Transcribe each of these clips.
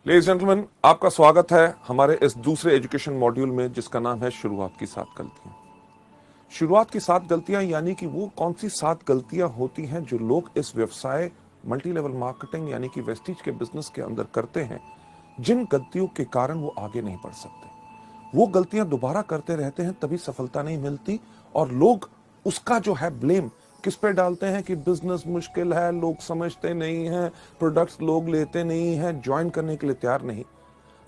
Ladies gentleman, आपका स्वागत है हमारे इस दूसरे एजुकेशन मॉड्यूल में जिसका नाम है शुरुआत की 7 गलतियां। शुरुआत की 7 गलतियां यानी कि वो कौन सी 7 गलतियां होती हैं जो लोग इस व्यवसाय मल्टी लेवल मार्केटिंग यानी कि वेस्टीज के बिजनेस के अंदर करते हैं, जिन गलतियों के कारण वो आगे नहीं बढ़ सकते। वो गलतियां दोबारा करते रहते हैं, तभी सफलता नहीं मिलती और लोग उसका जो है ब्लेम किस पे डालते हैं कि बिजनेस मुश्किल है, लोग समझते नहीं हैं, प्रोडक्ट्स लोग लेते नहीं हैं, ज्वाइन करने के लिए तैयार नहीं।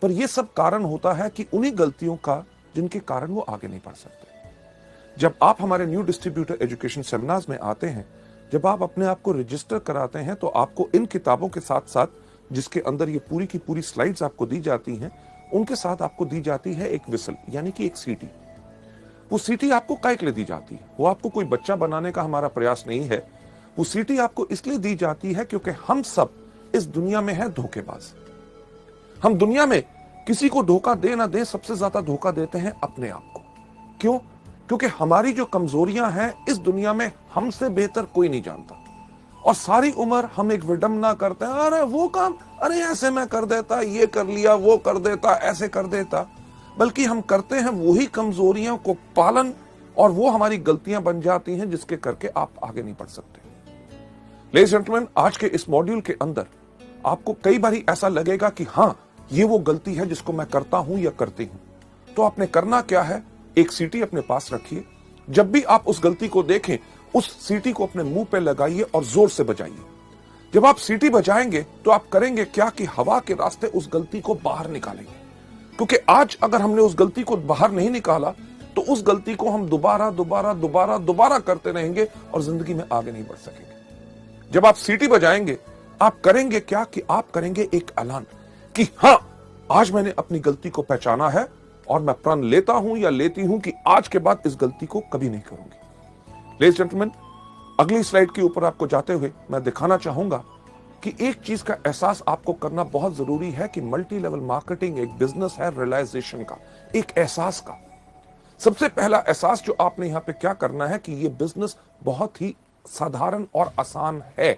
पर यह सब कारण होता है कि उन्हीं गलतियों का जिनके कारण वो आगे नहीं बढ़ सकते। जब आप हमारे न्यू डिस्ट्रीब्यूटर एजुकेशन सेमिनार्स में आते हैं, जब आप अपने आप को रजिस्टर कराते हैं, तो आपको इन किताबों के साथ साथ जिसके अंदर ये पूरी की पूरी स्लाइड्स आपको दी जाती हैं, उनके साथ आपको दी जाती है एक विसल यानी कि एक सीटी। वो सीटी आपको काहे के लिए दी जाती है? वो आपको कोई बच्चा बनाने का हमारा प्रयास नहीं है। वो सीटी आपको इसलिए दी जाती है क्योंकि हम सब इस दुनिया में हैं धोखेबाज। हम दुनिया में किसी को धोखा दे ना दे, सबसे ज्यादा धोखा देते हैं अपने आप को। क्यों? क्योंकि हमारी जो कमजोरियां हैं इस दुनिया में हमसे बेहतर कोई नहीं जानता और सारी उम्र हम एक विडंबना करते हैं, अरे वो काम, अरे ऐसे मैं कर देता, ये कर लिया, वो कर देता, ऐसे कर देता। बल्कि हम करते हैं वही कमजोरियों को पालन और वो हमारी गलतियां बन जाती हैं जिसके करके आप आगे नहीं बढ़ सकते। लेडीज जेंटलमैन, आज के इस मॉड्यूल के अंदर आपको कई बार ऐसा लगेगा कि हाँ, ये वो गलती है जिसको मैं करता हूं या करती हूं। तो आपने करना क्या है, एक सीटी अपने पास रखिए। जब भी आप उस गलती को देखें, उस सीटी को अपने मुंह पे लगाइए और जोर से बजाइए। जब आप सीटी बजाएंगे तो आप करेंगे क्या कि हवा के रास्ते उस गलती को बाहर निकालेंगे। क्योंकि आज अगर हमने उस गलती को बाहर नहीं निकाला तो उस गलती को हम दोबारा करते रहेंगे और जिंदगी में आगे नहीं बढ़ सकेंगे। जब आप सीटी बजाएंगे, आप करेंगे क्या कि आप करेंगे एक ऐलान कि हां, आज मैंने अपनी गलती को पहचाना है और मैं प्रण लेता हूं या लेती हूं कि आज के बाद इस गलती को कभी नहीं करूंगी। लेडीज जेंटलमैन, अगली स्लाइड के ऊपर आपको जाते हुए मैं दिखाना चाहूंगा कि एक चीज का एहसास आपको करना बहुत जरूरी है कि मल्टी लेवल मार्केटिंग एक बिजनेस है रियलाइजेशन का, एक एहसास का। सबसे पहला एहसास जो आपने यहां पे क्या करना है कि यह बिजनेस बहुत ही साधारण और आसान है।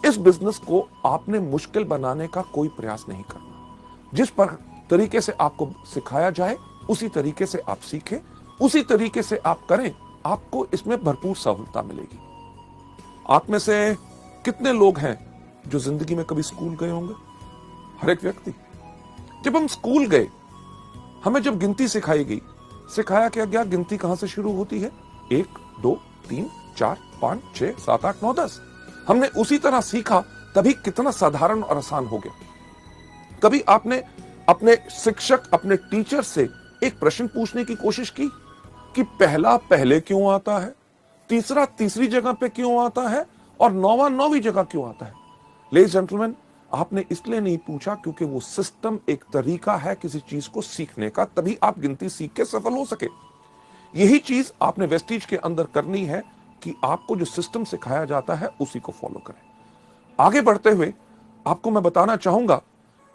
इस बिजनेस को आपने मुश्किल बनाने का कोई प्रयास नहीं करना। जिस पर तरीके से आपको सिखाया जाए उसी तरीके से आप सीखें, उसी तरीके से आप करें, आपको इसमें भरपूर सफलता मिलेगी। आप में से कितने लोग हैं जो जिंदगी में कभी स्कूल गए होंगे? हर एक व्यक्ति। जब हम स्कूल गए, हमें जब गिनती सिखाई गई, सिखाया क्या गया गिनती कहां से शुरू होती है? 1 2 3 4 5 6 7 8 9 10। हमने उसी तरह सीखा, तभी कितना साधारण और आसान हो गया। कभी आपने अपने शिक्षक, अपने टीचर से एक प्रश्न पूछने की कोशिश की कि पहला पहले क्यों आता है, तीसरा तीसरी जगह पे क्यों आता है और नौवां नौवीं जगह क्यों आता है? लेडीज जेंटलमैन, आपने इसलिए नहीं पूछा क्योंकि वो सिस्टम एक तरीका है किसी चीज को सीखने का, तभी आप गिनती सीख के सफल हो सके। यही चीज आपने वेस्टीज के अंदर करनी है कि आपको जो सिस्टम सिखाया जाता है उसी को फॉलो करें। आगे बढ़ते हुए आपको मैं बताना चाहूंगा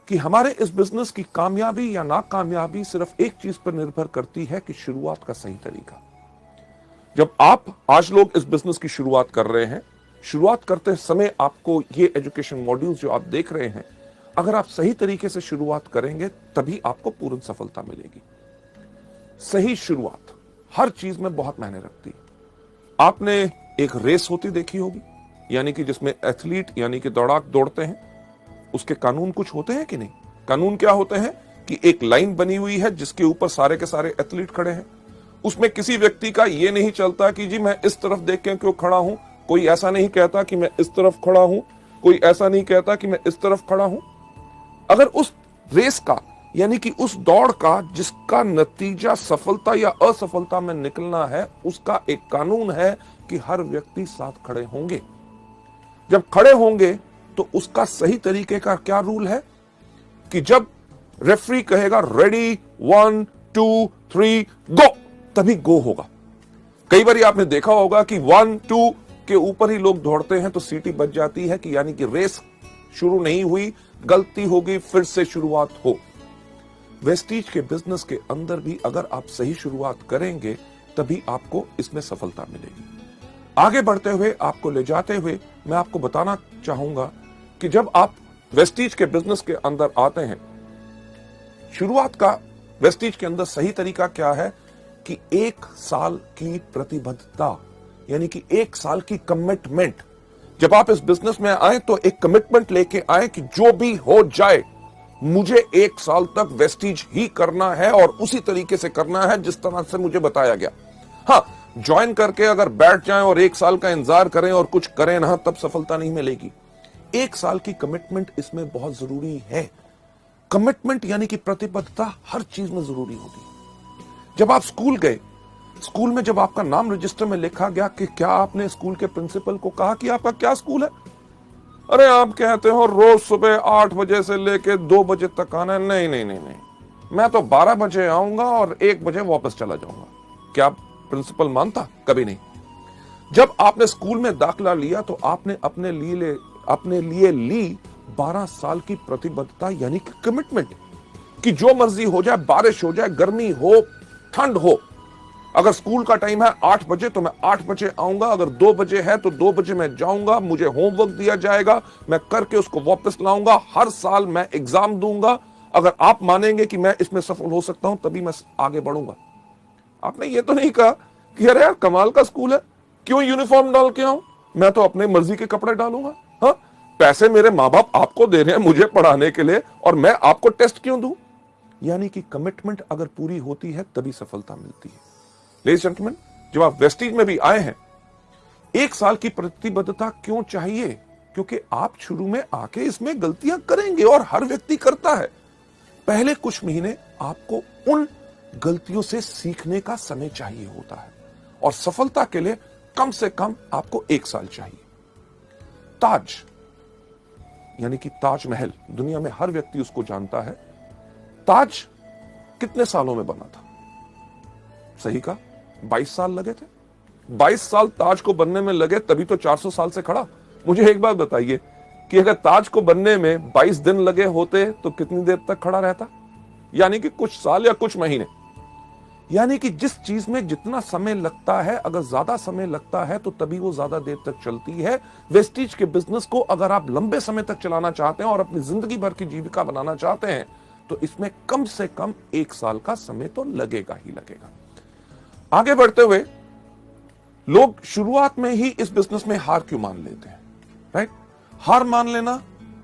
कि हमारे इस बिजनेस की कामयाबी या नाकामयाबी सिर्फ एक चीज पर निर्भर करती है कि शुरुआत का सही तरीका। जब आप आज लोग इस बिजनेस की शुरुआत कर रहे हैं, शुरुआत करते समय आपको ये एजुकेशन मॉड्यूल्स जो आप देख रहे हैं, अगर आप सही तरीके से शुरुआत करेंगे तभी आपको पूर्ण सफलता मिलेगी। सही शुरुआत हर चीज में बहुत मायने रखती है। आपने एक रेस होती देखी होगी, यानी कि जिसमें एथलीट यानी कि दौड़ाक दौड़ते हैं, उसके कानून कुछ होते हैं कि नहीं? कानून क्या होते हैं कि एक लाइन बनी हुई है जिसके ऊपर सारे के सारे एथलीट खड़े हैं। उसमें किसी व्यक्ति का यह नहीं चलता कि जी मैं इस तरफ देख के क्यों खड़ा हूं, कोई ऐसा नहीं कहता कि मैं इस तरफ खड़ा हूं, कोई ऐसा नहीं कहता कि मैं इस तरफ खड़ा हूं। अगर उस रेस का यानी कि उस दौड़ का जिसका नतीजा सफलता या असफलता में निकलना है, उसका एक कानून है कि हर व्यक्ति साथ खड़े होंगे। जब खड़े होंगे तो उसका सही तरीके का क्या रूल है कि जब रेफरी कहेगा रेडी 1 2 3 गो, तभी गो होगा। कई बार आपने देखा होगा कि 1 2 के ऊपर ही लोग दौड़ते हैं तो सीटी बज जाती है कि यानी कि रेस शुरू नहीं हुई, गलती होगी, फिर से शुरुआत हो। वेस्टीज के बिजनेस के अंदर भी अगर आप सही शुरुआत करेंगे तभी आपको इसमें सफलता मिलेगी। आगे बढ़ते हुए आपको ले जाते हुए मैं आपको बताना चाहूंगा कि जब आप वेस्टीज के बिजनेस के अंदर आते हैं शुरुआत का वेस्टीज के अंदर सही तरीका क्या है कि 1 साल की प्रतिबद्धता, यानी कि 1 साल की कमिटमेंट। जब आप इस बिजनेस में आए तो एक कमिटमेंट लेके आए कि जो भी हो जाए मुझे 1 साल तक वेस्टीज ही करना है और उसी तरीके से करना है जिस तरह से मुझे बताया गया। हाँ, ज्वाइन करके अगर बैठ जाएं और 1 साल का इंतजार करें और कुछ करें ना, तब सफलता नहीं मिलेगी। 1 साल की कमिटमेंट इसमें बहुत जरूरी है। कमिटमेंट यानी कि प्रतिबद्धता हर चीज में जरूरी होती है। जब आप स्कूल गए, स्कूल में जब आपका नाम रजिस्टर में लिखा गया कि क्या आपने स्कूल के प्रिंसिपल को कहा कि आपका क्या स्कूल है? अरे आप कहते हो रोज सुबह 8 बजे से लेके 2 बजे तक आना है। नहीं नहीं नहीं नहीं, मैं तो 12 बजे आऊंगा और 1 बजे वापस चला जाऊंगा। क्या प्रिंसिपल मानता? कभी नहीं। जब आपने स्कूल में दाखिला लिया तो आपने अपने लिए ली 12 साल की प्रतिबद्धता, यानी कि कमिटमेंट, कि जो मर्जी हो जाए, बारिश हो जाए, गर्मी हो, ठंड हो, अगर स्कूल का टाइम है 8 बजे तो मैं 8 बजे आऊंगा, अगर 2 बजे है तो 2 बजे मैं जाऊंगा, मुझे होमवर्क दिया जाएगा, मैं करके उसको वापस लाऊंगा, हर साल मैं एग्जाम दूंगा। अगर आप मानेंगे कि मैं इसमें सफल हो सकता हूं तभी मैं आगे बढ़ूंगा। आपने ये तो नहीं कहा कि अरे यार कमाल का स्कूल है, क्यों यूनिफॉर्म डाल के आऊं, मैं तो अपने मर्जी के कपड़े डालूंगा। हाँ, पैसे मेरे माँ बाप आपको दे रहे हैं मुझे पढ़ाने के लिए और मैं आपको टेस्ट क्यों दूं? यानी कि कमिटमेंट अगर पूरी होती है तभी सफलता मिलती है। लेडीज एंड जेंटलमैन, जब आप वेस्टीज में भी आए हैं, 1 साल की प्रतिबद्धता क्यों चाहिए? क्योंकि आप शुरू में आके इसमें गलतियां करेंगे और हर व्यक्ति करता है। पहले कुछ महीने आपको उन गलतियों से सीखने का समय चाहिए होता है और सफलता के लिए कम से कम आपको 1 साल चाहिए। ताज, यानी कि ताजमहल, दुनिया में हर व्यक्ति उसको जानता है। ताज कितने सालों में बना था? सही कहा, 22 साल लगे थे। 22 साल ताज को बनने में लगे, तभी तो 400 साल से खड़ा। मुझे एक बात बताइए कि अगर ताज को बनने में 22 दिन लगे होते तो कितनी देर तक खड़ा रहता? यानी कि कुछ साल या कुछ महीने। यानी कि जिस चीज में जितना समय लगता है, अगर ज्यादा समय लगता है तो तभी वो ज्यादा देर तक चलती है। वेस्टीज के बिजनेस को अगर आप लंबे समय तक चलाना चाहते हैं और अपनी जिंदगी भर की जीविका बनाना चाहते हैं तो इसमें कम से कम 1 साल का समय तो लगेगा ही लगेगा। आगे बढ़ते हुए लोग शुरुआत में ही इस बिजनेस में हार क्यों मान लेते हैं? राइट, हार मान लेना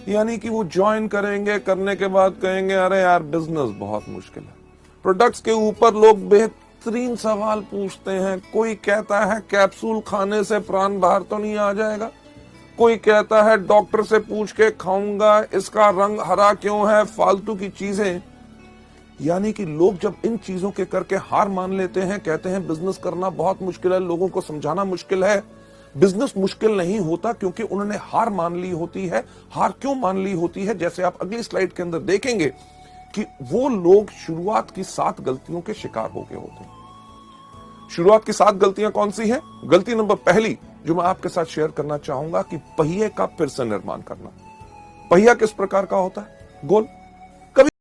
यानी कि वो ज्वाइन करेंगे, करने के बाद कहेंगे अरे यार बिजनेस बहुत मुश्किल है। प्रोडक्ट्स के ऊपर लोग बेहतरीन सवाल पूछते हैं। कोई कहता है कैप्सूल खाने से प्राण बाहर तो नहीं आ जाएगा, कोई कहता है डॉक्टर से पूछ के खाऊंगा, इसका रंग हरा क्यों है, फालतू की चीजें। यानी कि लोग जब इन चीजों के करके हार मान लेते हैं, कहते हैं बिजनेस करना बहुत मुश्किल है, लोगों को समझाना मुश्किल है। बिजनेस मुश्किल नहीं होता क्योंकि उन्होंने हार मान ली होती है। हार क्यों मान ली होती है? जैसे आप अगली स्लाइड के अंदर देखेंगे कि वो लोग शुरुआत की 7 गलतियों के शिकार हो गए होते हैं। शुरुआत की 7 गलतियां कौन सी हैं? गलती नंबर पहली जो मैं आपके साथ शेयर करना चाहूंगा कि पहिए का फिर से निर्माण करना। पहिया किस प्रकार का होता है? गोल।